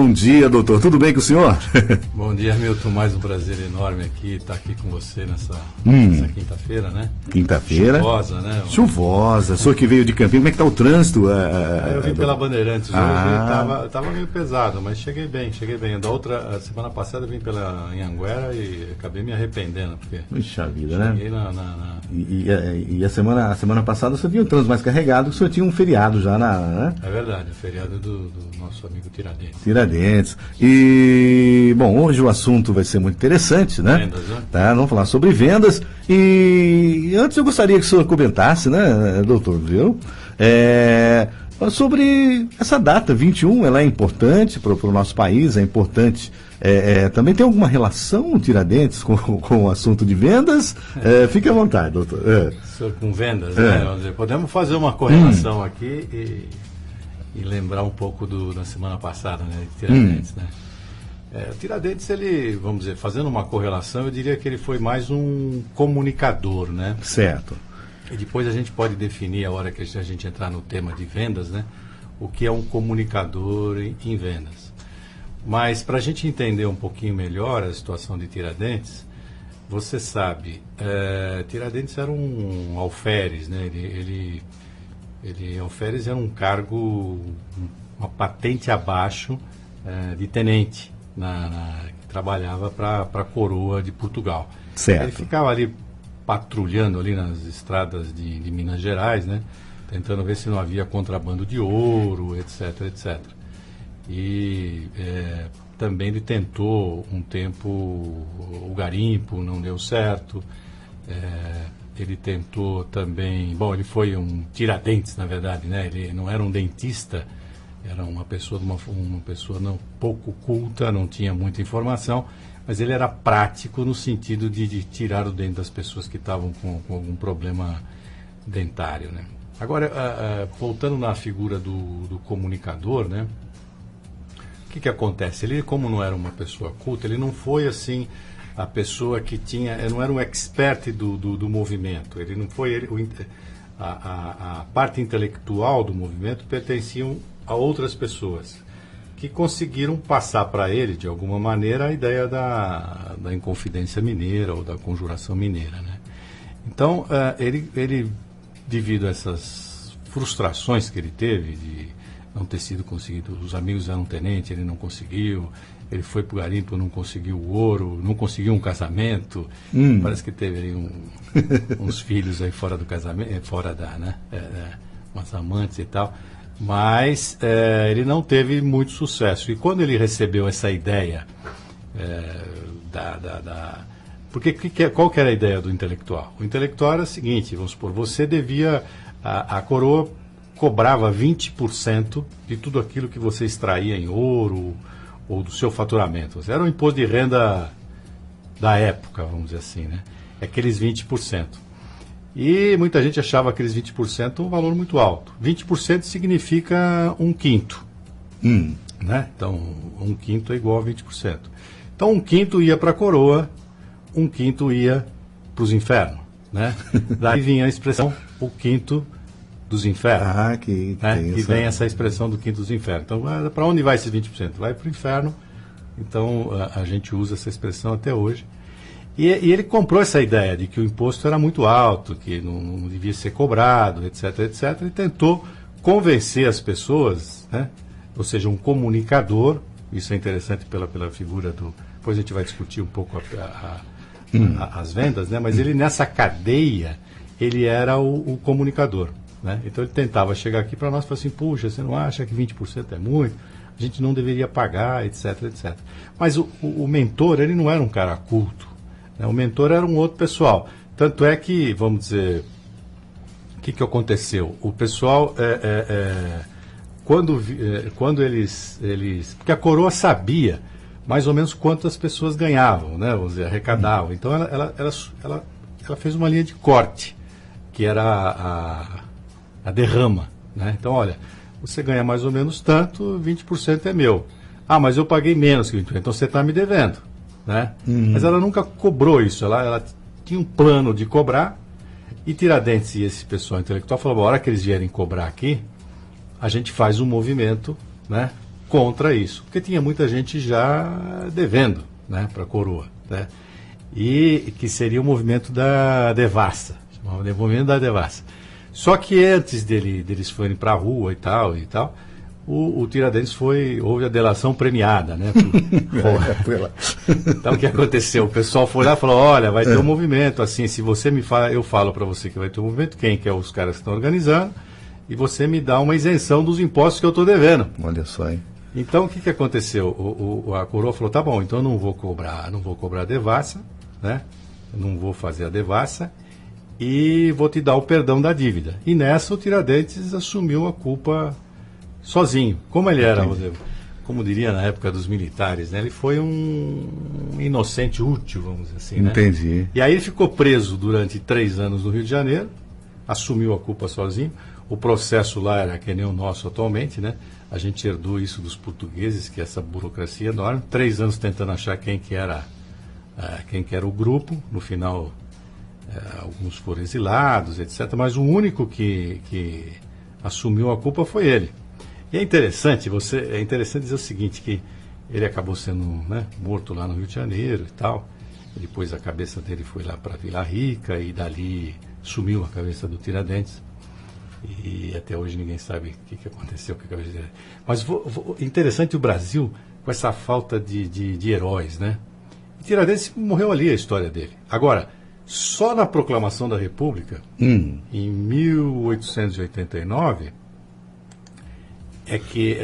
Bom dia, doutor. Tudo bem com o senhor? Bom dia, Milton. Mais um prazer enorme estar aqui com você nessa quinta-feira, né? Quinta-feira. Chuvosa, né? Chuvosa. O senhor que veio de Campinas, como é que está o trânsito? Eu vim pela Bandeirantes hoje, estava meio pesado, mas cheguei bem. A semana passada eu vim pela Anhanguera e acabei me arrependendo, porque... Puxa vida, cheguei né? E a semana passada você tinha um trânsito mais carregado, que o senhor tinha um feriado já né? É verdade, o feriado do nosso amigo Tiradentes. E, bom, hoje o assunto vai ser muito interessante, né? Vendas, né? Tá, vamos falar sobre vendas. E antes eu gostaria que o senhor comentasse, né, doutor, viu? Sobre essa data, 21, ela é importante para o nosso país, é importante. Também tem alguma relação, Tiradentes, com o assunto de vendas? Fique à vontade, doutor. Com vendas, né? Vamos dizer, podemos fazer uma correlação aqui e lembrar um pouco da semana passada, né, de Tiradentes, né? O Tiradentes, ele, vamos dizer, fazendo uma correlação, eu diria que ele foi mais um comunicador, né? Certo. E depois a gente pode definir, a hora que a gente entrar no tema de vendas, né, o que é um comunicador em vendas. Mas para a gente entender um pouquinho melhor a situação de Tiradentes, você sabe, Tiradentes era um alferes, né? Alferes era um cargo, uma patente abaixo de tenente, que trabalhava para a coroa de Portugal. Certo. Ele ficava ali patrulhando ali nas estradas de Minas Gerais, né? Tentando ver se não havia contrabando de ouro, etc, etc. E também ele tentou um tempo o garimpo, não deu certo. Ele tentou também... Bom, ele foi um Tiradentes, na verdade, né? Ele não era um dentista, era uma pessoa não, pouco culta, não tinha muita informação, mas ele era prático no sentido de tirar o dente das pessoas que estavam com algum problema dentário, né? Agora, voltando na figura do comunicador, né? O que acontece? Ele, como não era uma pessoa culta, ele não foi assim a pessoa que não era um expert do movimento. Ele não foi a parte intelectual do movimento pertenciam a outras pessoas que conseguiram passar para ele, de alguma maneira, a ideia da Inconfidência Mineira ou da Conjuração Mineira, né? Então, ele, devido a essas frustrações que ele teve de não ter sido conseguido, os amigos eram tenente, ele não conseguiu, ele foi para o garimpo, não conseguiu o ouro, não conseguiu um casamento, parece que teve aí uns filhos aí fora do casamento, fora umas amantes e tal, mas ele não teve muito sucesso. E quando ele recebeu essa ideia porque qual que era a ideia do intelectual? O intelectual era o seguinte, vamos supor, você devia, a coroa cobrava 20% de tudo aquilo que você extraía em ouro ou do seu faturamento. Era um imposto de renda da época, vamos dizer assim, né? Aqueles 20%. E muita gente achava aqueles 20% um valor muito alto. 20% significa 1/5. Né? Então, 1/5 é igual a 20%. Então, 1/5 ia para a coroa, 1/5 ia para os infernos. Né? Daí vinha a expressão, o quinto dos infernos. Que vem essa expressão do quinto dos infernos. Então, para onde vai esses 20%? Vai para o inferno. Então, a gente usa essa expressão até hoje. E ele comprou essa ideia de que o imposto era muito alto, que não devia ser cobrado, etc, etc. E tentou convencer as pessoas, né? Ou seja, um comunicador. Isso é interessante pela figura do... Depois a gente vai discutir um pouco as vendas, né? Mas ele, nessa cadeia, ele era o comunicador. Né? Então ele tentava chegar aqui para nós e falar assim, puxa, você não acha que 20% é muito? A gente não deveria pagar, etc, etc. Mas o mentor, ele não era um cara culto. Né? O mentor era um outro pessoal. Tanto é que, vamos dizer, o que aconteceu? O pessoal, quando eles... Porque a coroa sabia mais ou menos quantas pessoas ganhavam, né? Vamos dizer, arrecadavam. Então ela fez uma linha de corte, que era a derrama, né? Então, olha, você ganha mais ou menos tanto, 20% é meu. Ah, mas eu paguei menos que 20%, então você está me devendo, né? Mas ela nunca cobrou isso, ela tinha um plano de cobrar, e Tiradentes e esse pessoal intelectual falaram, a hora que eles vierem cobrar aqui, a gente faz um movimento, né? contra isso, porque tinha muita gente já devendo, né, para a coroa, né, e que seria o movimento da devassa, chamava de movimento da devassa. Só que antes deles forem para a rua e tal, o Tiradentes houve a delação premiada, né? Foi lá. Então o que aconteceu? O pessoal foi lá e falou, olha, vai ter um movimento, assim, se você me fala, eu falo para você que vai ter um movimento, quem que é os caras que estão organizando, e você me dá uma isenção dos impostos que eu estou devendo. Olha só, hein? Então o que aconteceu? A coroa falou, tá bom, então eu não vou cobrar a devassa, né? Eu não vou fazer a devassa e vou te dar o perdão da dívida. E nessa o Tiradentes assumiu a culpa sozinho. Como ele era, como diria na época dos militares, né? Ele foi um inocente útil, vamos dizer assim, né? Entendi. E aí ele ficou preso durante 3 anos no Rio de Janeiro, assumiu a culpa sozinho. O processo lá era que nem o nosso atualmente, né? A gente herdou isso dos portugueses, que é essa burocracia enorme. 3 anos tentando achar quem que era o grupo. No final, alguns foram exilados, etc. Mas o único que assumiu a culpa foi ele. E é interessante dizer o seguinte, que ele acabou sendo, né, morto lá no Rio de Janeiro e tal. E depois a cabeça dele foi lá para Vila Rica e dali sumiu a cabeça do Tiradentes. E até hoje ninguém sabe o que aconteceu com a cabeça dele. Mas interessante o Brasil com essa falta de heróis, né? E Tiradentes morreu ali, a história dele. Agora, só na proclamação da República, em 1889... que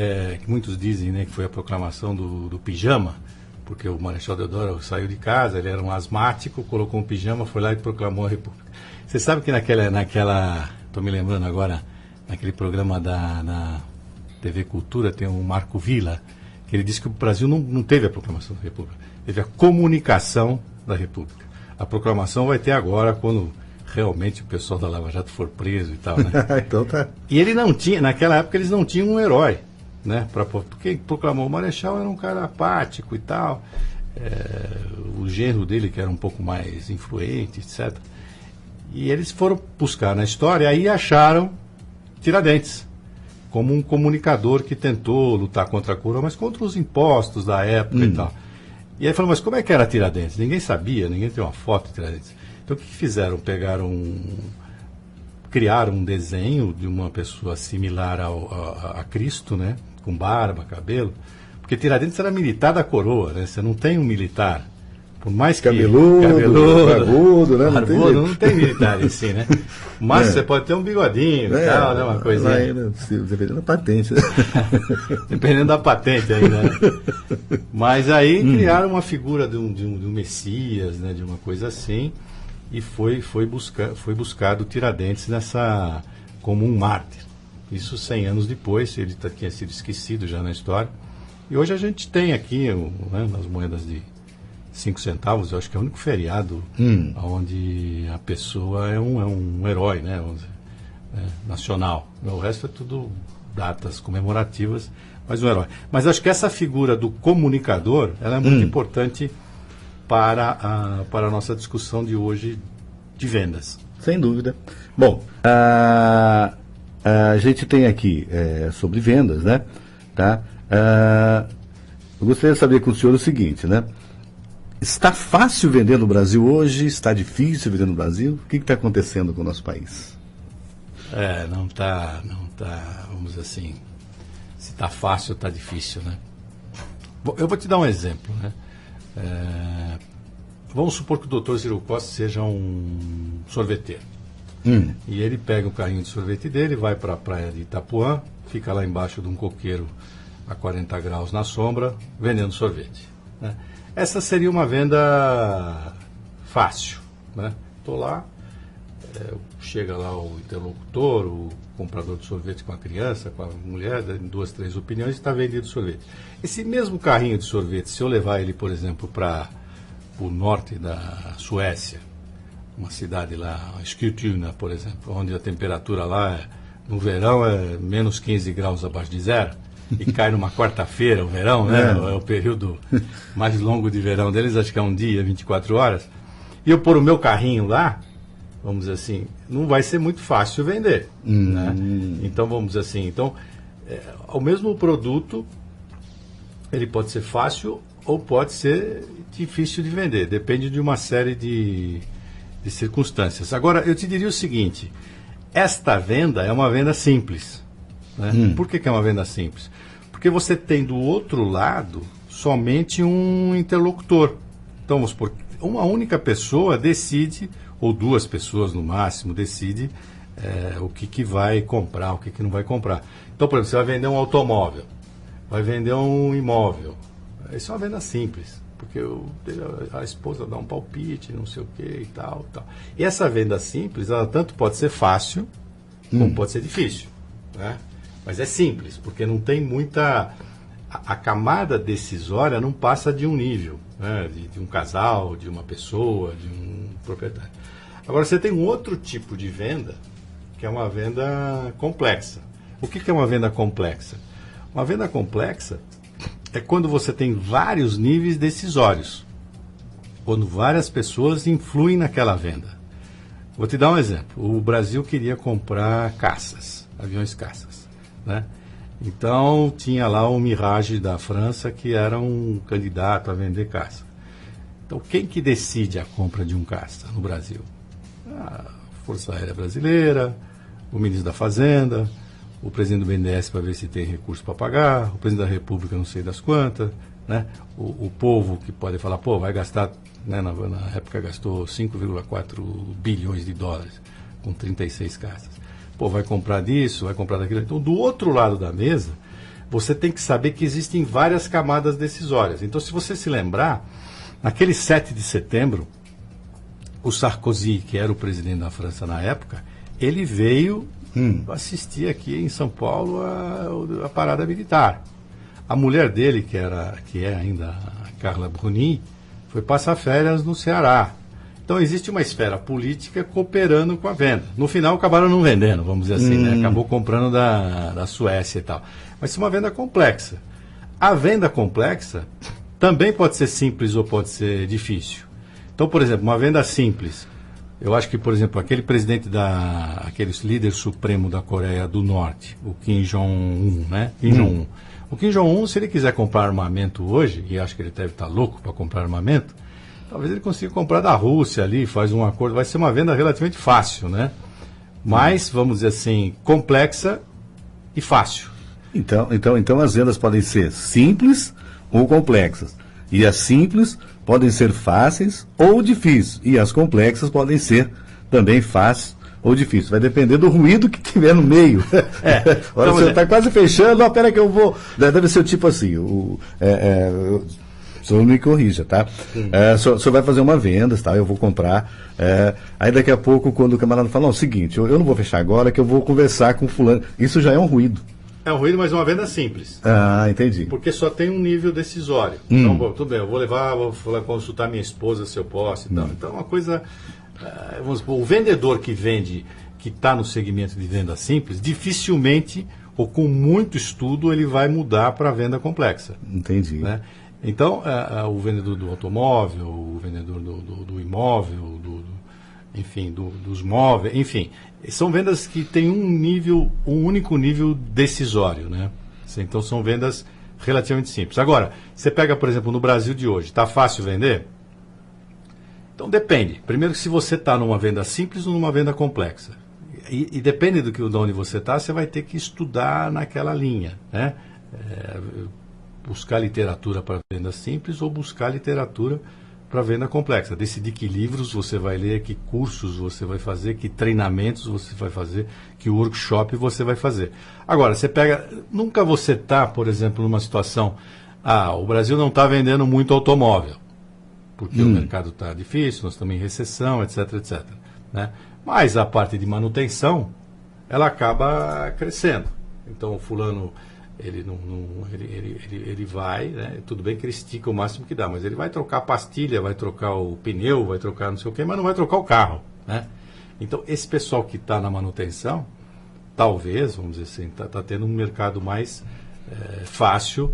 muitos dizem, né, que foi a proclamação do pijama, porque o Marechal Deodoro saiu de casa, ele era um asmático, colocou um pijama, foi lá e proclamou a República. Você sabe que naquela estou me lembrando agora, naquele programa na TV Cultura, tem um Marco Villa, que ele disse que o Brasil não teve a proclamação da República, teve a comunicação da República. A proclamação vai ter agora, quando realmente o pessoal da Lava Jato for preso e tal, né? Então tá. E ele não tinha, naquela época eles não tinham um herói, né? Porque proclamou o Marechal era um cara apático e tal, o genro dele que era um pouco mais influente, etc. E eles foram buscar na história, aí acharam Tiradentes como um comunicador que tentou lutar contra a coroa, mas contra os impostos da época e tal. E aí falou, mas como é que era Tiradentes? Ninguém sabia, ninguém tem uma foto de Tiradentes. Então o que fizeram? Criaram um desenho de uma pessoa similar a Cristo, né? Com barba, cabelo. Porque Tiradentes era militar da coroa, né? Você não tem um militar. Por mais que... Cabeludo, barbudo, né? Não tem militar em si, né? Mas você pode ter um bigodinho e tal, né? Uma coisinha. Dependendo da patente. Dependendo da patente ainda, né? Mas aí criaram uma figura de um Messias, né? De uma coisa assim. E foi buscado Tiradentes como um mártir. Isso 100 anos depois, ele tinha sido esquecido já na história. E hoje a gente tem aqui, né, nas moedas de 5 centavos, eu acho que é o único feriado onde a pessoa é um herói, né, nacional. O resto é tudo datas comemorativas, mas um herói. Mas acho que essa figura do comunicador, ela é muito importante para a nossa discussão de hoje de vendas. Sem dúvida. Bom, a gente tem aqui sobre vendas, né? Tá? Eu gostaria de saber com o senhor o seguinte, né? Está fácil vender no Brasil hoje? Está difícil vender no Brasil? O que está acontecendo com o nosso país? Não tá, vamos dizer assim, se está fácil, está difícil, né? Eu vou te dar um exemplo, né? Vamos supor que o Dr. Ciro Costa seja um sorveteiro. E ele pega o carrinho de sorvete dele, vai para a praia de Itapuã, fica lá embaixo de um coqueiro a 40 graus na sombra, vendendo sorvete, né? Essa seria uma venda fácil, né? Estou lá, chega lá o interlocutor, o comprador de sorvete com a criança, com a mulher, 2, 3 opiniões, e está vendido sorvete. Esse mesmo carrinho de sorvete, se eu levar ele, por exemplo, para o norte da Suécia, uma cidade lá, Eskilstuna, por exemplo, onde a temperatura lá, no verão, é menos 15 graus abaixo de zero, e cai numa quarta-feira, o verão, né? É o período mais longo de verão deles, acho que é um dia, 24 horas. E eu pôr o meu carrinho lá, vamos dizer assim, não vai ser muito fácil vender, né? Então, vamos dizer assim, o mesmo produto Ele pode ser fácil ou pode ser difícil de vender. Depende de uma série de circunstâncias. Agora, eu te diria o seguinte, esta venda é uma venda simples. Né? Por que é uma venda simples? Porque você tem do outro lado somente um interlocutor. Então, vamos supor, uma única pessoa decide, ou duas pessoas no máximo, decide o que vai comprar, o que não vai comprar. Então, por exemplo, você vai vender um automóvel, vai vender um imóvel. Isso é uma venda simples, porque a esposa dá um palpite, não sei o que e tal, tal. E essa venda simples, ela tanto pode ser fácil, como pode ser difícil. Né? Mas é simples, porque não tem muita... A camada decisória não passa de um nível, né? de um casal, de uma pessoa, de um proprietário. Agora, você tem um outro tipo de venda, que é uma venda complexa. O que é uma venda complexa? Uma venda complexa é quando você tem vários níveis decisórios, quando várias pessoas influem naquela venda. Vou te dar um exemplo. O Brasil queria comprar caças, aviões caças, né? Então, tinha lá o Mirage da França, que era um candidato a vender caça. Então, quem que decide a compra de um caça no Brasil? A Força Aérea Brasileira, o ministro da Fazenda, o presidente do BNDES para ver se tem recurso para pagar, o presidente da República não sei das quantas, né? O povo que pode falar, pô, vai gastar, né, na época gastou 5,4 bilhões de dólares com 36 caças. Pô, vai comprar disso, vai comprar daquilo. Então, do outro lado da mesa, você tem que saber que existem várias camadas decisórias. Então, se você se lembrar, naquele 7 de setembro, o Sarkozy, que era o presidente da França na época, ele veio assistir aqui em São Paulo a parada militar. A mulher dele, que é ainda a Carla Bruni, foi passar férias no Ceará. Então, existe uma esfera política cooperando com a venda. No final, acabaram não vendendo, vamos dizer assim, né? Acabou comprando da Suécia e tal. Mas isso é uma venda complexa. A venda complexa também pode ser simples ou pode ser difícil. Então, por exemplo, uma venda simples. Eu acho que, por exemplo, aquele aquele líder supremo da Coreia do Norte, o Kim Jong-un, né? Kim Jong-un. O Kim Jong-un, se ele quiser comprar armamento hoje, e acho que ele deve estar louco para comprar armamento, talvez ele consiga comprar da Rússia ali, faz um acordo, vai ser uma venda relativamente fácil, né? Mas, vamos dizer assim, complexa e fácil. Então as vendas podem ser simples ou complexas. E as simples podem ser fáceis ou difíceis. E as complexas podem ser também fáceis ou difíceis. Vai depender do ruído que tiver no meio. Agora você está quase fechando, não, pera que eu vou... Deve ser o tipo assim, o senhor me corrija, tá? O senhor vai fazer uma venda, tá? Eu vou comprar. Aí daqui a pouco, quando o camarada fala, não, é o seguinte, eu não vou fechar agora, que eu vou conversar com fulano. Isso já é um ruído. É um ruído, mas é uma venda simples. Ah, entendi. Porque só tem um nível decisório. Então, bom, tudo bem, eu vou consultar minha esposa se eu posso e tal. Então, uma coisa... vamos supor, o vendedor que vende, que está no segmento de venda simples, dificilmente, ou com muito estudo, ele vai mudar para a venda complexa. Entendi. Né? Então, o vendedor do automóvel, o vendedor do imóvel, enfim, dos móveis, enfim, são vendas que têm um único nível decisório, né? Então, são vendas relativamente simples. Agora, você pega, por exemplo, no Brasil de hoje, está fácil vender? Então, depende. Primeiro, se você está numa venda simples ou numa venda complexa. E depende de onde você está, você vai ter que estudar naquela linha, né? Buscar literatura para venda simples ou buscar literatura para venda complexa. Decidir que livros você vai ler, que cursos você vai fazer, que treinamentos você vai fazer, que workshop você vai fazer. Agora, você pega... Nunca você está, por exemplo, numa situação... o Brasil não está vendendo muito automóvel, porque o mercado está difícil, nós estamos em recessão, etc, etc. Né? Mas a parte de manutenção, ela acaba crescendo. Então, o fulano... Ele vai, né? Tudo bem que ele estica o máximo que dá, mas ele vai trocar a pastilha, vai trocar o pneu, vai trocar não sei o que, mas não vai trocar o carro, né? Então, esse pessoal que está na manutenção, talvez, vamos dizer assim, está tendo um mercado mais fácil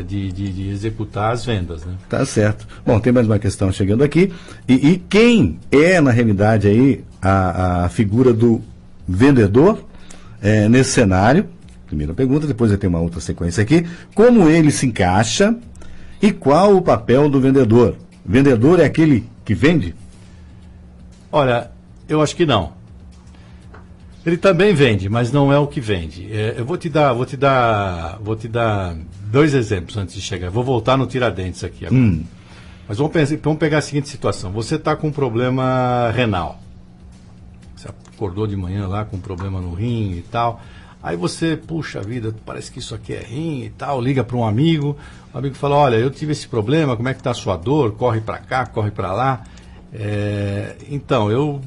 de executar as vendas, né? Tá certo. Bom, tem mais uma questão chegando aqui. E quem é, na realidade, aí a figura do vendedor nesse cenário? primeira pergunta, depois eu tenho uma outra sequência aqui. Como ele se encaixa e qual o papel do vendedor? O vendedor é aquele que vende? Olha, eu acho que não. Ele também vende, mas não é o que vende. Eu vou te dar 2 exemplos antes de chegar. Vou voltar no Tiradentes aqui agora. Mas vamos pegar a seguinte situação. Você está com um problema renal. Você acordou de manhã lá com um problema no rim e tal. Aí você, puxa vida, parece que isso aqui é rim e tal. Liga para um amigo. O amigo fala, olha, eu tive esse problema, como é que está a sua dor? Corre para cá, corre para lá. Então,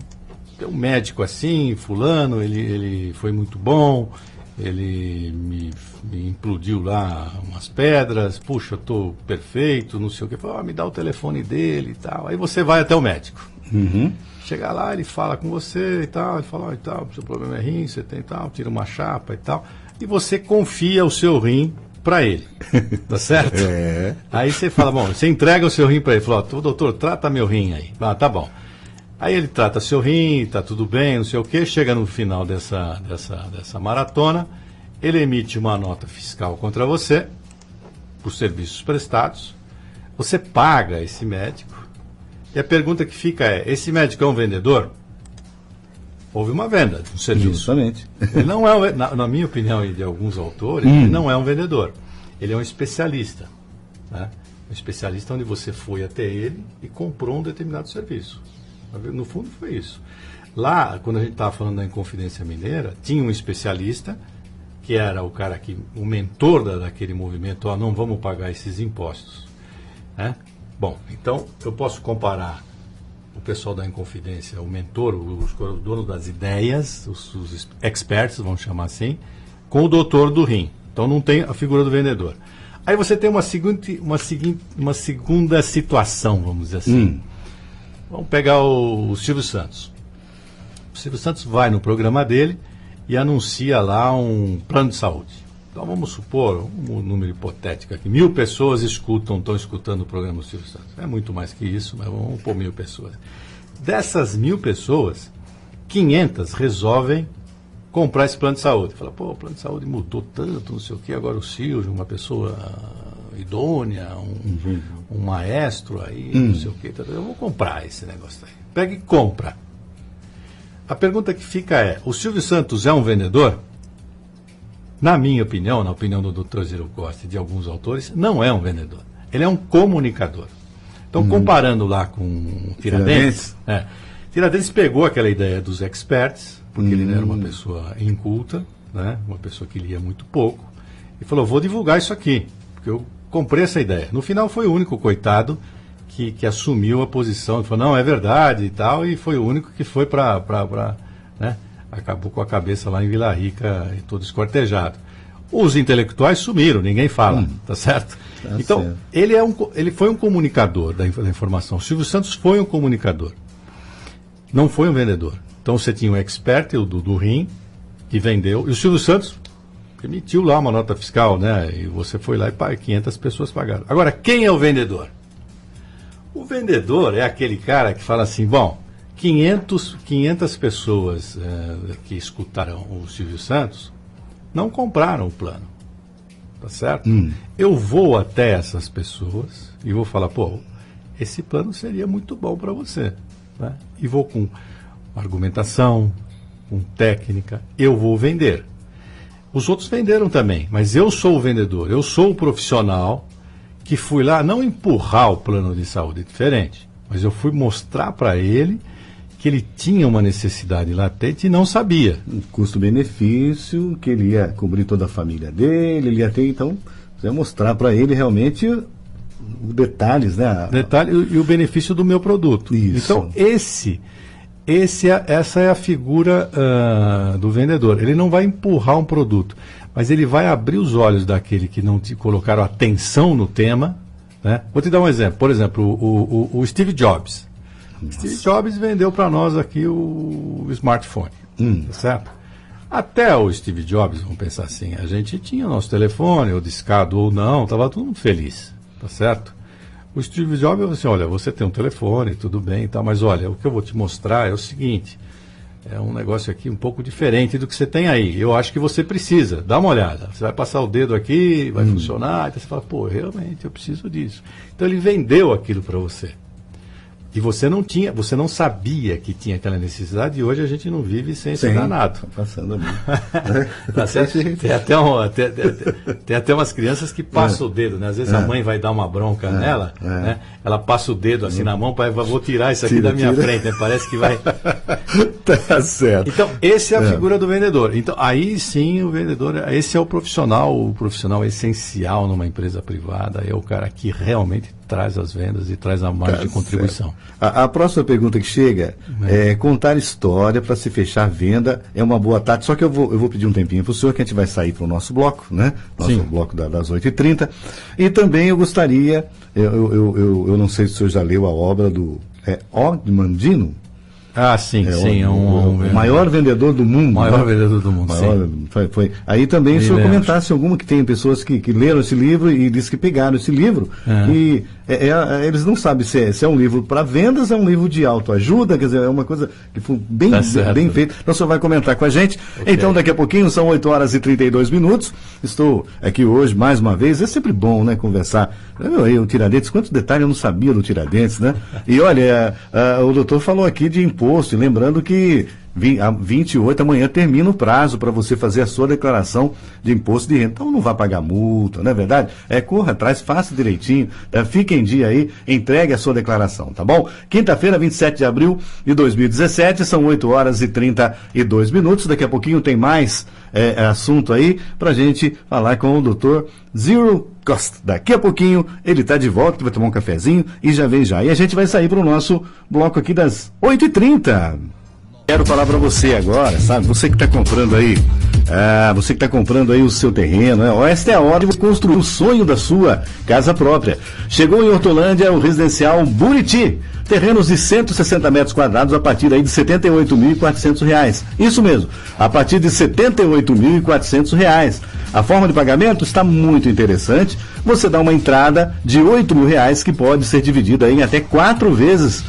tem um médico assim, fulano, ele foi muito bom, ele me implodiu lá umas pedras, puxa, eu estou perfeito, não sei o que, fala, me dá o telefone dele e tal. Aí você vai até o médico. Chega lá, ele fala com você e tal, ele fala, seu problema é rim, você tem tal, tira uma chapa e tal, e você confia o seu rim para ele, tá certo? Aí você fala, bom, você entrega o seu rim para ele, fala, doutor, trata meu rim aí. Ah, tá bom. Aí ele trata seu rim, tá tudo bem, não sei o quê, chega no final dessa maratona, ele emite uma nota fiscal contra você, por serviços prestados, você paga esse médico, e a pergunta que fica é, esse médico é um vendedor? Houve uma venda de um serviço. Justamente. Ele não é, na minha opinião e de alguns autores, ele não é um vendedor, ele é um especialista, né? Um especialista onde você foi até ele e comprou um determinado serviço. No fundo foi isso. Lá, quando a gente estava falando da Inconfidência Mineira, tinha um especialista, que era o cara o mentor daquele movimento, não vamos pagar esses impostos. Né? Bom, então eu posso comparar o pessoal da Inconfidência, o mentor, os donos das ideias, os experts, vamos chamar assim, com o doutor do rim. Então não tem a figura do vendedor. Aí você tem uma segunda situação, vamos dizer assim. Vamos pegar o Silvio Santos. O Silvio Santos vai no programa dele e anuncia lá um plano de saúde. Então vamos supor, um número hipotético aqui, 1.000 pessoas estão escutando o programa do Silvio Santos. É muito mais que isso, mas vamos pôr 1.000 pessoas. Dessas 1.000 pessoas, 500 resolvem comprar esse plano de saúde. Fala, pô, o plano de saúde mudou tanto, não sei o quê, agora o Silvio, uma pessoa idônea, um maestro aí, não sei o que, eu vou comprar esse negócio aí. Pega e compra. A pergunta que fica é, o Silvio Santos é um vendedor? Na minha opinião, na opinião do Dr. Ziro Costa e de alguns autores, não é um vendedor. Ele é um comunicador. Então, comparando lá com Tiradentes, Tiradentes pegou aquela ideia dos experts, porque ele era uma pessoa inculta, né, uma pessoa que lia muito pouco, e falou, vou divulgar isso aqui, porque eu comprei essa ideia. No final foi o único coitado que assumiu a posição, falou, não, é verdade e tal, e foi o único que foi né, acabou com a cabeça lá em Vila Rica e todo esquartejado. Os intelectuais sumiram, ninguém fala, tá certo? Então, certo. Ele foi um comunicador da informação. O Silvio Santos foi um comunicador, não foi um vendedor. Então você tinha um expert, o do rim, que vendeu, e o Silvio Santos emitiu lá uma nota fiscal, né? E você foi lá e 500 pessoas pagaram. Agora, quem é o vendedor? O vendedor é aquele cara que fala assim, bom, 500 pessoas que escutaram o Silvio Santos não compraram o plano, tá certo? Eu vou até essas pessoas e vou falar, pô, esse plano seria muito bom para você, né? E vou com argumentação, com técnica, eu vou vender. Os outros venderam também, mas eu sou o vendedor, eu sou o profissional que fui lá não empurrar o plano de saúde diferente, mas eu fui mostrar para ele que ele tinha uma necessidade latente e não sabia. Um custo-benefício, que ele ia cobrir toda a família dele, ele ia ter, então, você ia mostrar para ele realmente os detalhes, né? E o benefício do meu produto. Isso. Então, essa é a figura do vendedor. Ele não vai empurrar um produto, mas ele vai abrir os olhos daquele que não te colocaram atenção no tema, né? Vou te dar um exemplo. Por exemplo, o Steve Jobs. Steve Jobs vendeu para nós aqui o smartphone, tá certo? Até o Steve Jobs, vamos pensar assim, a gente tinha o nosso telefone, ou discado ou não, estava todo mundo feliz, tá certo? O Steve Jobs falou assim, olha, você tem um telefone, tudo bem e tal, mas olha, o que eu vou te mostrar é o seguinte, é um negócio aqui um pouco diferente do que você tem aí. Eu acho que você precisa, dá uma olhada. Você vai passar o dedo aqui, vai funcionar, então você fala, pô, realmente eu preciso disso. Então ele vendeu aquilo para você. E você não sabia que tinha aquela necessidade, e hoje a gente não vive sem esse danado. Tá passando ali. Tá certo? Tem até umas crianças que passam o dedo, né? Às vezes a mãe vai dar uma bronca nela, né? Ela passa o dedo assim na mão, vou tirar isso aqui da minha frente, né? Parece que vai... Tá certo. Então, essa é a figura do vendedor. Então, aí sim o vendedor, esse é o profissional essencial numa empresa privada, é o cara que realmente traz as vendas e traz a margem de contribuição. A próxima pergunta que chega é contar história para se fechar a venda é uma boa tática, só que eu vou pedir um tempinho para o senhor, que a gente vai sair para o nosso bloco, né? Nosso bloco das 8h30. E também eu gostaria, eu não sei se o senhor já leu a obra do Og Mandino. Ah, sim, o maior vendedor do mundo. O maior vendedor do mundo, foi. Aí também o senhor comentasse alguma que tem pessoas que leram esse livro e disse que pegaram esse livro e eles não sabem se é um livro para vendas, é um livro de autoajuda, quer dizer, é uma coisa que foi bem feita. Então o senhor vai comentar com a gente. Okay. Então daqui a pouquinho, são 8h32. Estou aqui hoje, mais uma vez, é sempre bom, né, conversar. O Tiradentes, quantos detalhes eu não sabia do Tiradentes, né? E olha, o doutor falou aqui de imposto, e lembrando que 28 amanhã termina o prazo para você fazer a sua declaração de imposto de renda. Então não vai pagar multa, não é verdade? Corra atrás, faça direitinho, fique em dia aí, entregue a sua declaração, tá bom? Quinta-feira, 27 de abril de 2017, são 8h32. Daqui a pouquinho tem mais assunto aí pra gente falar com o doutor Zero Cost. Daqui a pouquinho ele tá de volta, vai tomar um cafezinho e já vem já. E a gente vai sair pro nosso bloco aqui das 8h30. Quero falar para você agora, sabe? Você que está comprando aí, o seu terreno, esta é a hora de construir o sonho da sua casa própria. Chegou em Hortolândia o residencial Buriti. Terrenos de 160 metros quadrados a partir aí de R$ 78.400. Isso mesmo, a partir de R$ 78.400. A forma de pagamento está muito interessante. Você dá uma entrada de R$ 8.000 que pode ser dividida em até 4 vezes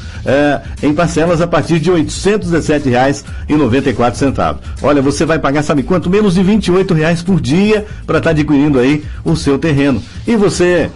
em parcelas a partir de R$ 817,94. Olha, você vai pagar, sabe quanto? Menos de R$ 28 por dia para estar adquirindo aí o seu terreno. E você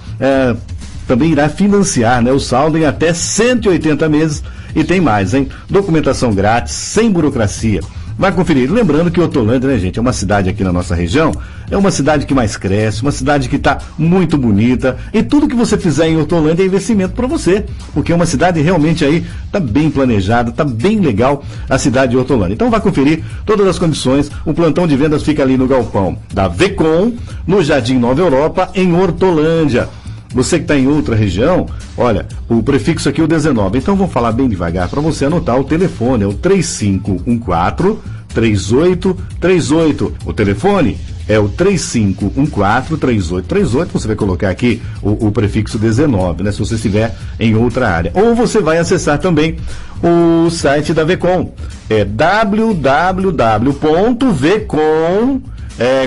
também irá financiar, o saldo em até 180 meses e tem mais, hein? Documentação grátis, sem burocracia. Vai conferir. Lembrando que Hortolândia, né, gente, é uma cidade aqui na nossa região, é uma cidade que mais cresce, uma cidade que está muito bonita, e tudo que você fizer em Hortolândia é investimento para você, porque é uma cidade realmente aí, está bem planejada, está bem legal a cidade de Hortolândia. Então vai conferir todas as condições. O plantão de vendas fica ali no galpão da Vecom, no Jardim Nova Europa, em Hortolândia. Você que está em outra região, olha, o prefixo aqui é o 19. Então vamos falar bem devagar para você anotar o telefone. É o 3514-3838. O telefone é o 3514-3838. Você vai colocar aqui o prefixo 19, né? Se você estiver em outra área. Ou você vai acessar também o site da Vecom. É www.vecom,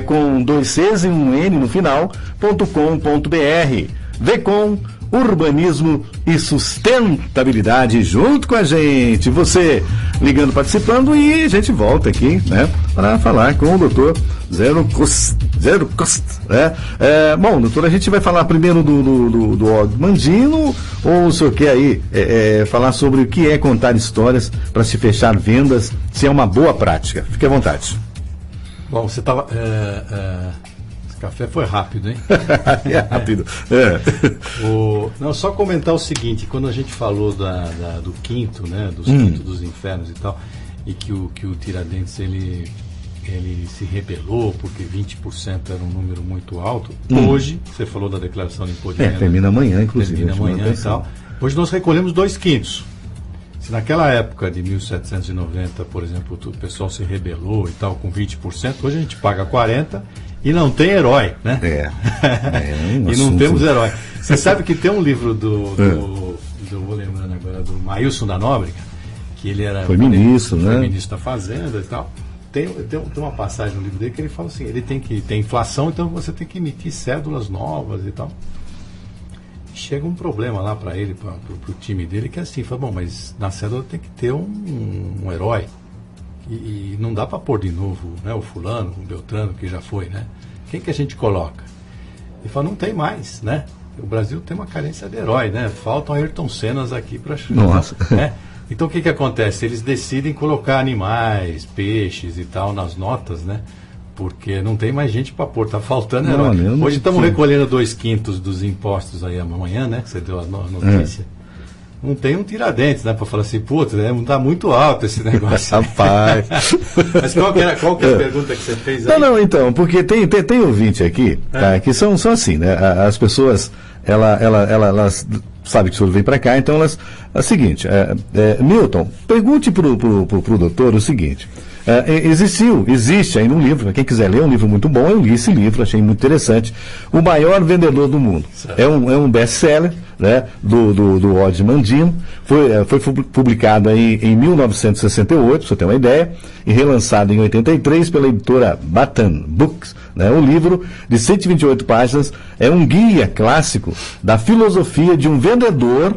com 2 Cs e um N no final, .com.br. Vecom, urbanismo e sustentabilidade junto com a gente. Você ligando, participando, e a gente volta aqui, né, para falar com o doutor Zero Cost. Bom, doutor, a gente vai falar primeiro do Og Mandino, ou o senhor quer aí falar sobre o que é contar histórias para se fechar vendas, se é uma boa prática? Fique à vontade. Bom, você estava... Esse café foi rápido, hein? É rápido. Não, só comentar o seguinte, quando a gente falou do quinto, né? Dos quinto dos infernos e tal, e que o Tiradentes ele se rebelou porque 20% era um número muito alto. Hoje, você falou da declaração de imposto de renda. Termina amanhã, inclusive. Termina amanhã e tal. Hoje nós recolhemos 2/5. Se naquela época de 1790, por exemplo, o pessoal se rebelou e tal, com 20%, hoje a gente paga 40% e não tem herói, né? E não temos herói. Você sabe que tem um livro vou lembrando agora, do Maílson da Nóbrega, que ele era... Foi ministro, né? Foi ministro da Fazenda e tal. Tem uma passagem no livro dele que ele fala assim, ele tem inflação, então você tem que emitir cédulas novas e tal. Chega um problema lá para ele, para o time dele, que é assim, fala, bom, mas na cédula tem que ter um herói. e não dá para pôr de novo, né, o fulano, o Beltrano, que já foi, né? Quem que a gente coloca? Ele fala, não tem mais, né? O Brasil tem uma carência de herói, né? Faltam Ayrton Sennas aqui para Nossa. né? Então o que acontece? Eles decidem colocar animais, peixes e tal nas notas, né? Porque não tem mais gente para pôr, tá faltando herói. Hoje estamos recolhendo 2/5 dos impostos aí amanhã, né? Que você deu a notícia. Não tem um Tiradentes, né? Para falar assim, putz, né, tá muito alto esse negócio. Rapaz. Mas qual que é a pergunta que você fez aí? Não, então, porque tem ouvinte aqui, tá, que são assim, né? As pessoas, elas sabem que o senhor vem para cá, então elas. É o seguinte, Milton, pergunte pro doutor o seguinte. Existe ainda um livro, quem quiser ler, é um livro muito bom, eu li esse livro, achei muito interessante. O Maior Vendedor do Mundo. É um best-seller, né, do Odd Mandino, foi publicado aí em 1968, pra você ter uma ideia, e relançado em 83 pela editora Batan Books. Né, o livro, de 128 páginas, é um guia clássico da filosofia de um vendedor,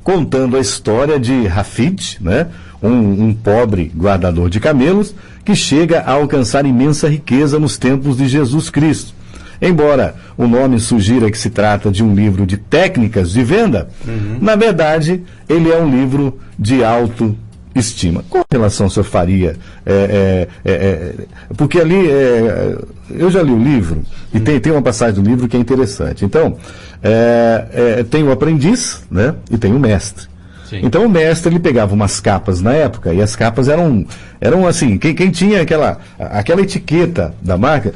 contando a história de Hafid, né, um pobre guardador de camelos, que chega a alcançar imensa riqueza nos tempos de Jesus Cristo. Embora o nome sugira que se trata de um livro de técnicas de venda, na verdade, ele é um livro de autoestima. Qual relação o senhor faria? Porque ali, eu já li o livro, e tem uma passagem do livro que é interessante. Então, tem o aprendiz, né, e tem o mestre. Sim. Então o mestre, ele pegava umas capas na época, e as capas eram assim, quem tinha aquela etiqueta da marca,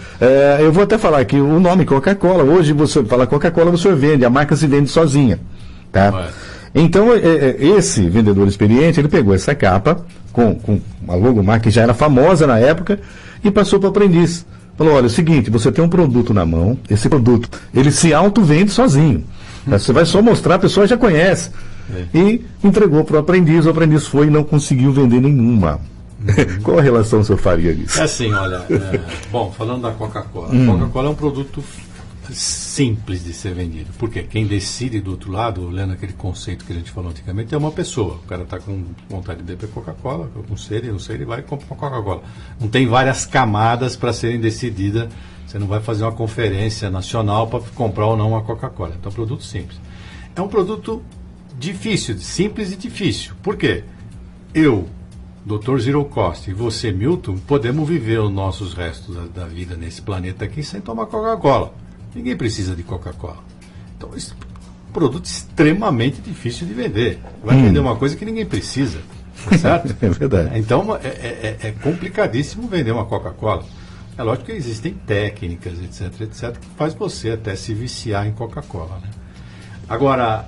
eu vou até falar aqui o nome Coca-Cola. Hoje você fala Coca-Cola, você vende, a marca se vende sozinha, tá? Então esse vendedor experiente, ele pegou essa capa com uma logomarca que já era famosa na época e passou para o aprendiz. Falou, olha, é o seguinte, você tem um produto na mão, esse produto, ele se auto-vende sozinho. Você vai só mostrar, a pessoa já conhece. E entregou para o aprendiz foi e não conseguiu vender nenhuma. Qual a relação o senhor faria disso? É assim, olha, bom, falando da Coca-Cola. A Coca-Cola é um produto simples de ser vendido. Porque quem decide do outro lado, olhando aquele conceito que a gente falou antigamente, é uma pessoa. O cara está com vontade de beber Coca-Cola, com sede, não sei, ele vai e compra uma Coca-Cola. Não tem várias camadas para serem decididas. Você não vai fazer uma conferência nacional para comprar ou não uma Coca-Cola. Então é um produto simples. É um produto difícil, simples e difícil. Por quê? Eu, Dr. Zero Cost, e você, Milton, podemos viver os nossos restos da vida nesse planeta aqui sem tomar Coca-Cola. Ninguém precisa de Coca-Cola. Então, esse produto extremamente difícil de vender. Vai vender uma coisa que ninguém precisa. Certo? É verdade. Então, é complicadíssimo vender uma Coca-Cola. É lógico que existem técnicas, etc., que faz você até se viciar em Coca-Cola, né? Agora,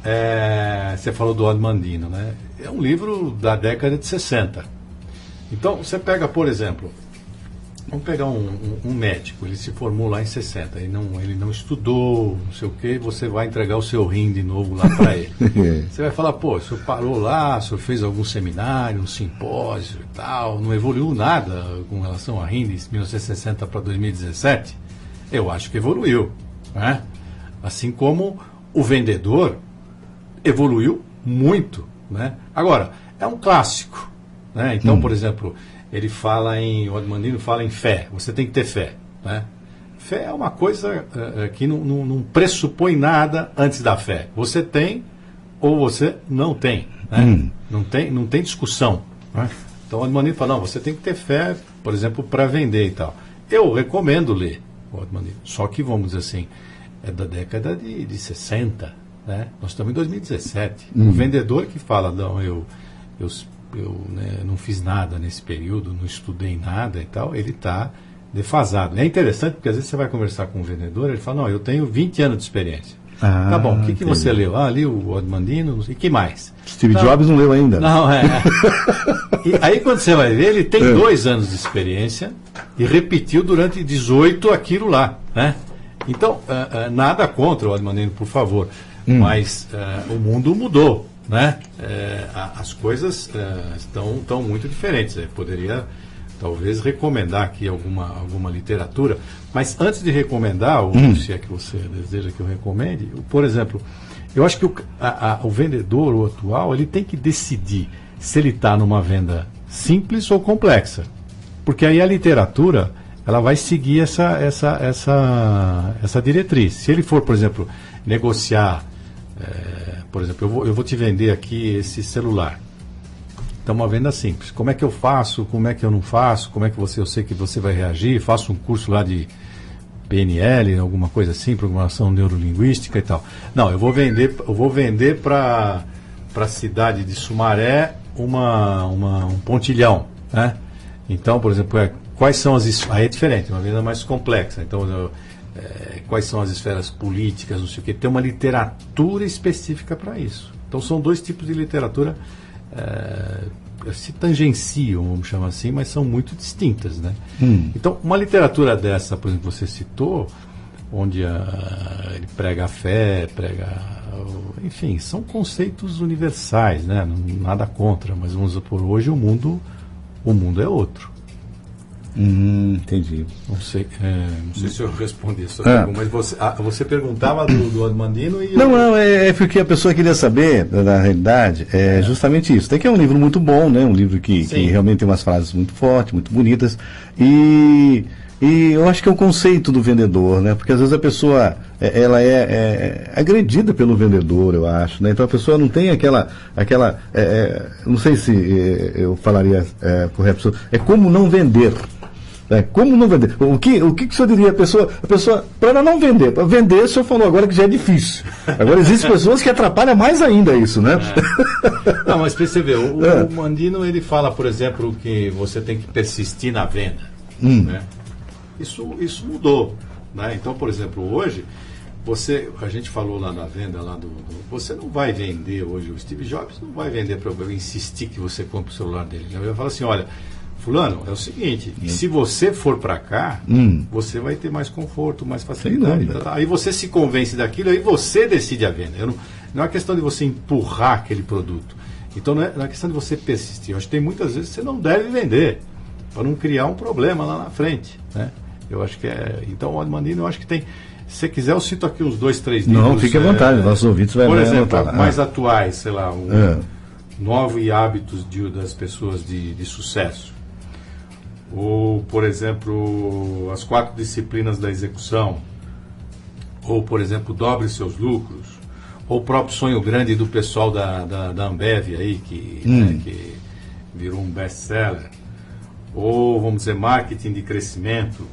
você falou do Odd Mandino, né? É um livro da década de 60. Então, você pega, por exemplo, vamos pegar um médico, ele se formou lá em 60, ele não estudou, não sei o quê, você vai entregar o seu rim de novo lá para ele. Você vai falar, pô, o senhor parou lá, o senhor fez algum seminário, um simpósio e tal, não evoluiu nada com relação a rim de 1960 para 2017? Eu acho que evoluiu, né? Assim como o vendedor evoluiu muito, né? Agora, é um clássico, né? Então, por exemplo, o Odd Mandino fala em fé. Você tem que ter fé, né? Fé é uma coisa que não pressupõe nada antes da fé. Você tem ou você não tem, né? Não tem discussão, né? Então, o Odd Mandino fala, não, você tem que ter fé, por exemplo, para vender e tal. Eu recomendo ler o Odd Mandino. Só que, vamos dizer assim, é da década de 60, né? Nós estamos em 2017. O vendedor que fala, não, eu não fiz nada nesse período, não estudei nada e tal, ele está defasado. É interessante porque às vezes você vai conversar com um vendedor, ele fala, não, eu tenho 20 anos de experiência. Tá bom, o que você leu? Li o Odd Mandino, e que mais? Steve Jobs não leu ainda. Não, E aí quando você vai ver, ele tem 2 anos de experiência e repetiu durante 18 aquilo lá, né? Então, nada contra o Odd Mandino, por favor, mas o mundo mudou, né? As coisas estão muito diferentes. Eu poderia, talvez, recomendar aqui alguma literatura, mas antes de recomendar, ou se é que você deseja que eu recomende, por exemplo, eu acho que o vendedor, o atual, ele tem que decidir se ele está numa venda simples ou complexa. Porque aí a literatura, ela vai seguir essa diretriz. Se ele for, por exemplo, negociar, por exemplo, eu vou te vender aqui esse celular. Então, uma venda simples. Como é que eu faço? Como é que eu não faço? Como é que eu sei que você vai reagir? Faço um curso lá de PNL, alguma coisa assim, programação neurolinguística e tal. Não, eu vou vender para a cidade de Sumaré um pontilhão, né? Então, por exemplo, quais são aí é diferente, uma venda mais complexa. Então, quais são as esferas políticas, não sei o quê. Tem uma literatura específica para isso. Então, são dois tipos de literatura se tangenciam, vamos chamar assim, mas são muito distintas, né? Então, uma literatura dessa, por exemplo, você citou, onde ele prega a fé, enfim, são conceitos universais, né? Nada contra, mas vamos supor, hoje o mundo é outro. Entendi. Não sei se eu respondi a sua pergunta, mas você perguntava do Admandino e... Não, é porque a pessoa queria saber, na realidade, justamente isso. Tem que é um livro muito bom, né? Um livro que realmente tem umas frases muito fortes, muito bonitas, e eu acho que é o conceito do vendedor, né? Porque às vezes a pessoa, ela é agredida pelo vendedor, eu acho, né? Então a pessoa não tem aquela não sei se eu falaria correto, é como não vender. Como não vender? O que o senhor diria? A pessoa para não vender. Para vender, o senhor falou agora que já é difícil. Agora existem pessoas que atrapalham mais ainda isso, né? Não, mas para você ver, o Mandino, ele fala, por exemplo, que você tem que persistir na venda. Né? Isso mudou. Né? Então, por exemplo, hoje, a gente falou lá na venda, você não vai vender hoje, o Steve Jobs não vai vender para eu insistir que você compre o celular dele. Eu ia falar assim, olha, fulano, é o seguinte, se você for para cá, você vai ter mais conforto, mais facilidade. Aí você se convence daquilo, aí você decide a venda. Não é questão de você empurrar aquele produto. Então não é questão de você persistir. Eu acho que tem muitas vezes que você não deve vender, para não criar um problema lá na frente. Né? Eu acho que Então, o Admandino, eu acho que tem... Se você quiser, eu cito aqui uns 2, 3 livros. Não, fique à vontade, nossos ouvintes vai por exemplo, mais atuais, sei lá, Novos Hábitos das Pessoas de Sucesso. Ou, por exemplo, as 4 disciplinas da execução, ou, por exemplo, dobre seus lucros, ou o próprio Sonho Grande do pessoal da Ambev aí, que virou um best-seller, ou, vamos dizer, marketing de crescimento,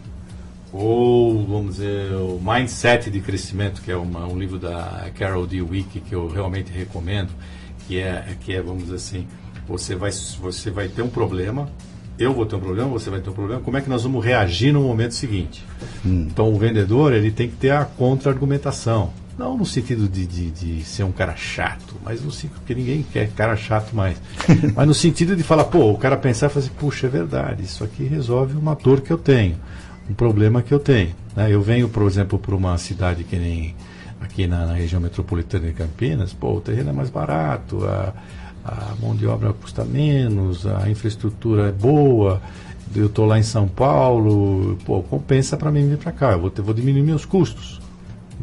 ou, vamos dizer, o Mindset de Crescimento, que é um livro da Carol Dweck, que eu realmente recomendo, que é, vamos dizer assim, você vai ter um problema, eu vou ter um problema, você vai ter um problema, como é que nós vamos reagir no momento seguinte? Então, o vendedor, ele tem que ter a contra-argumentação. Não no sentido de ser um cara chato, mas no sentido que ninguém quer cara chato mais. Mas no sentido de falar, o cara pensar e falar assim, puxa, é verdade, isso aqui resolve uma dor que eu tenho, um problema que eu tenho. Né? Eu venho, por exemplo, para uma cidade que nem aqui na região metropolitana de Campinas, o terreno é mais barato, a mão de obra custa menos, a infraestrutura é boa, eu estou lá em São Paulo, compensa para mim vir para cá, eu vou diminuir meus custos.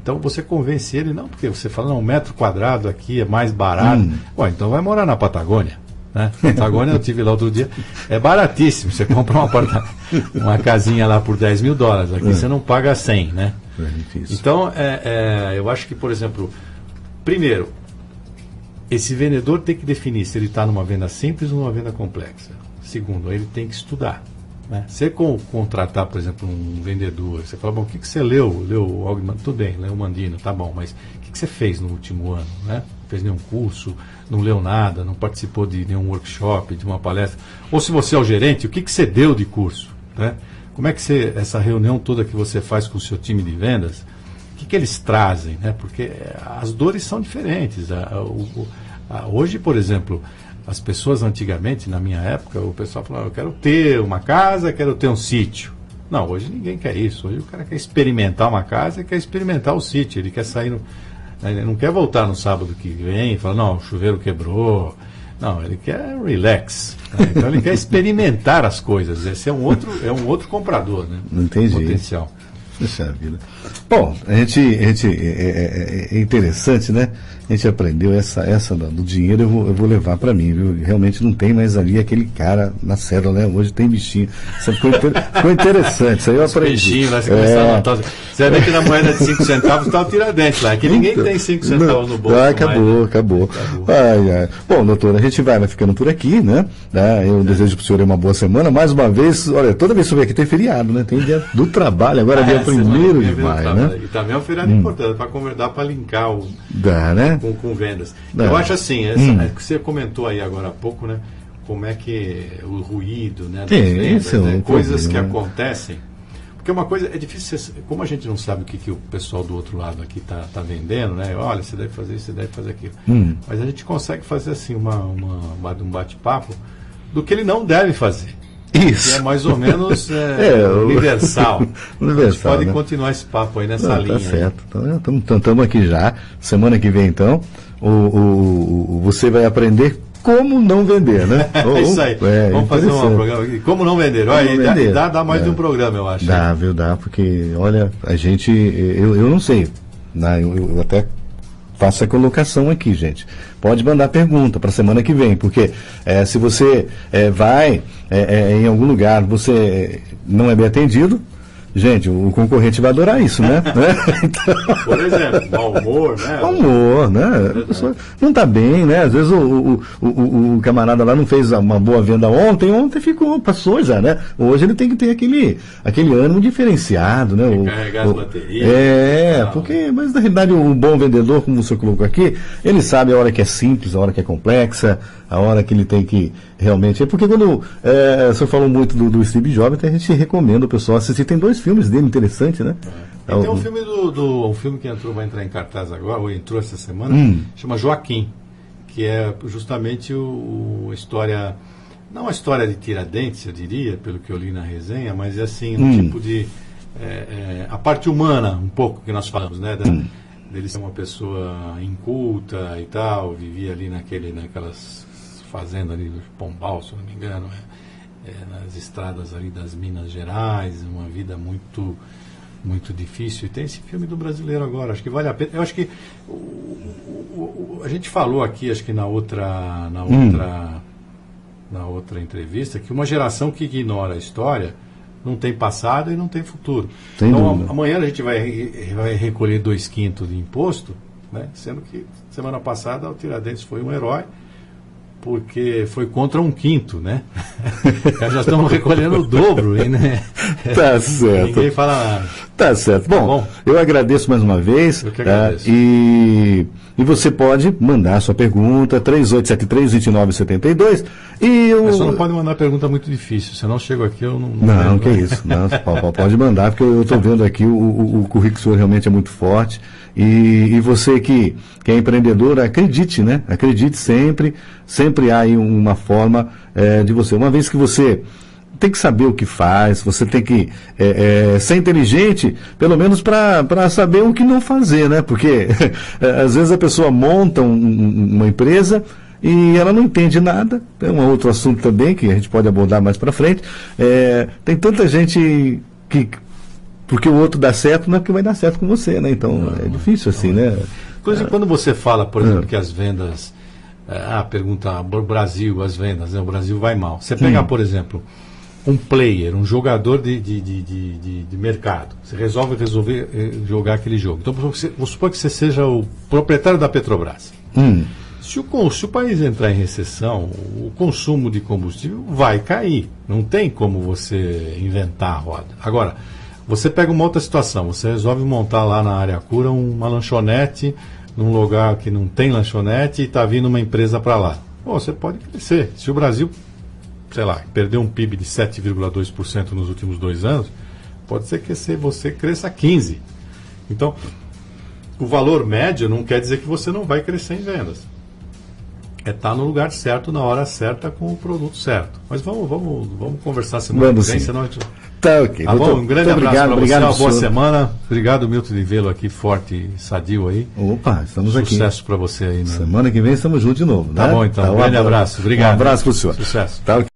Então você convence ele, não, porque você fala, não, 1 metro quadrado aqui é mais barato, então vai morar na Patagônia. Né? Patagônia, eu tive lá outro dia, é baratíssimo, você compra uma casinha lá por $10 mil, aqui você não paga 100, né? Então, eu acho que, por exemplo, primeiro, esse vendedor tem que definir se ele está numa venda simples ou numa venda complexa. Segundo, ele tem que estudar. Né? Você contratar, por exemplo, um vendedor, você fala, o que você leu? Leu algo? Tudo bem, leu o Mandino, tá bom, mas o que você fez no último ano? Né? Fez nenhum curso, não leu nada, não participou de nenhum workshop, de uma palestra? Ou se você é o gerente, o que você deu de curso? Né? Como é que essa reunião toda que você faz com o seu time de vendas, o que eles trazem? Né? Porque as dores são diferentes. Hoje, por exemplo, as pessoas antigamente, na minha época, o pessoal falava, eu quero ter uma casa, quero ter um sítio. Não, hoje ninguém quer isso. Hoje o cara quer experimentar uma casa e quer experimentar o sítio. Ele quer sair, ele não quer voltar no sábado que vem e falar, não, o chuveiro quebrou. Não, ele quer relax. Né? Então ele quer experimentar as coisas. Esse é um outro comprador, né? Entendi. Potencial. Puxa vida. Bom, é interessante, né? A gente aprendeu essa do dinheiro, eu vou levar para mim, viu? Realmente não tem mais ali aquele cara na cédula, né? Hoje tem bichinho. Isso ficou interessante, isso aí eu aprendi. Bichinho, lá você começar a anotar. Você vê que na moeda de 5 centavos está o Tiradentes lá, que ninguém tem 5 centavos no bolso. Acabou. Ai. Bom, doutora, a gente vai ficando por aqui, né? Eu desejo para o senhor uma boa semana. Mais uma vez, olha, toda vez que eu venho aqui tem feriado, né? Tem dia do trabalho, agora dia 1º de maio, né? E também é um feriado importante, para conversar, para linkar né? com vendas. Eu acho assim, que você comentou aí agora há pouco, né? Como é que o ruído, né? Das vendas, né, coisas que acontecem. Porque uma coisa é difícil, como a gente não sabe o que o pessoal do outro lado aqui tá vendendo, né? Olha, você deve fazer isso, você deve fazer aquilo. Mas a gente consegue fazer assim um bate-papo do que ele não deve fazer. Isso. Que é mais ou menos universal. A gente pode continuar esse papo aí nessa linha. Tá certo. Então, estamos aqui já. Semana que vem, então, você vai aprender como não vender, né? É isso aí. Vamos fazer um programa aqui. Como não vender? Dá mais de um programa, eu acho. Dá, porque, olha, a gente, eu não sei, né? Eu até faço a colocação aqui, gente. Pode mandar pergunta para a semana que vem, porque se você vai em algum lugar, você não é bem atendido, gente, o concorrente vai adorar isso, né? Então, por exemplo, mau humor, né? Mau humor, né? A pessoa não está bem, né? Às vezes o camarada lá não fez uma boa venda ontem passou já, né? Hoje ele tem que ter aquele ânimo diferenciado, né? Carregar as baterias. Mas na realidade o bom vendedor, como você colocou aqui, ele sabe a hora que é simples, a hora que é complexa, a hora que ele tem que realmente... Porque quando o senhor falou muito do Steve Jobs, até a gente recomenda o pessoal assistir. Tem 2 filmes dele interessantes, né? E tem um filme um filme que vai entrar em cartaz agora, ou entrou essa semana, chama Joaquim, que é justamente a história, não a história de Tiradentes, eu diria, pelo que eu li na resenha, mas é assim, tipo de... a parte humana, um pouco, que nós falamos, né? Dele ser uma pessoa inculta e tal, vivia ali naquelas fazendas ali do Pombal, se não me engano, nas estradas ali das Minas Gerais, uma vida muito difícil. E tem esse filme do brasileiro agora, acho que vale a pena. Eu acho que a gente falou aqui, acho que na outra entrevista, que uma geração que ignora a história não tem passado e não tem futuro. Então amanhã a gente vai recolher 2/5 de imposto, né? Sendo que semana passada o Tiradentes foi um herói, porque foi contra 1/5, né? Já estamos recolhendo o dobro, né? Tá certo. Ninguém fala nada. Tá certo. Bom, eu agradeço mais uma vez. Eu que agradeço. E você pode mandar sua pergunta, 3873-2972. Mas só não pode mandar pergunta muito difícil, senão eu chego aqui, eu não... Não, que isso. Não, pode mandar, porque eu estou vendo aqui, o currículo do senhor realmente é muito forte. E você que é empreendedor, acredite, né? Acredite sempre. Sempre há aí uma forma de você. Uma vez que você tem que saber o que faz, você tem que ser inteligente, pelo menos para saber o que não fazer, né? Porque às vezes a pessoa monta uma empresa e ela não entende nada. É um outro assunto também que a gente pode abordar mais para frente. Tem tanta gente que... Porque o outro dá certo, não é porque vai dar certo com você, né? Então é difícil assim, né? Inclusive quando você fala, por exemplo, que as vendas... pergunta, Brasil, as vendas, né? O Brasil vai mal. Você pegar, por exemplo, um player, um jogador de mercado. Você resolve jogar aquele jogo. Então, vamos supor que você seja o proprietário da Petrobras. Se o país entrar em recessão, o consumo de combustível vai cair. Não tem como você inventar a roda. Agora, você pega uma outra situação. Você resolve montar lá na área cura uma lanchonete num lugar que não tem lanchonete e está vindo uma empresa para lá. Você pode crescer. Se o Brasil, sei lá, perdeu um PIB de 7,2% nos últimos 2 anos, pode ser que você cresça 15%. Então, o valor médio não quer dizer que você não vai crescer em vendas. Estar no lugar certo, na hora certa, com o produto certo. Mas vamos conversar semana que vem, senão a gente... Tá, ok. Tá bom, um grande abraço para você, uma boa senhor. Semana. Obrigado, Milton, de vê-lo aqui forte e sadio aí. Opa, estamos aqui. Sucesso para você aí. Né? Semana que vem estamos juntos de novo, né? Tá bom, então. Um grande abraço. Obrigado. Um abraço para o senhor. Sucesso. Tá, ok.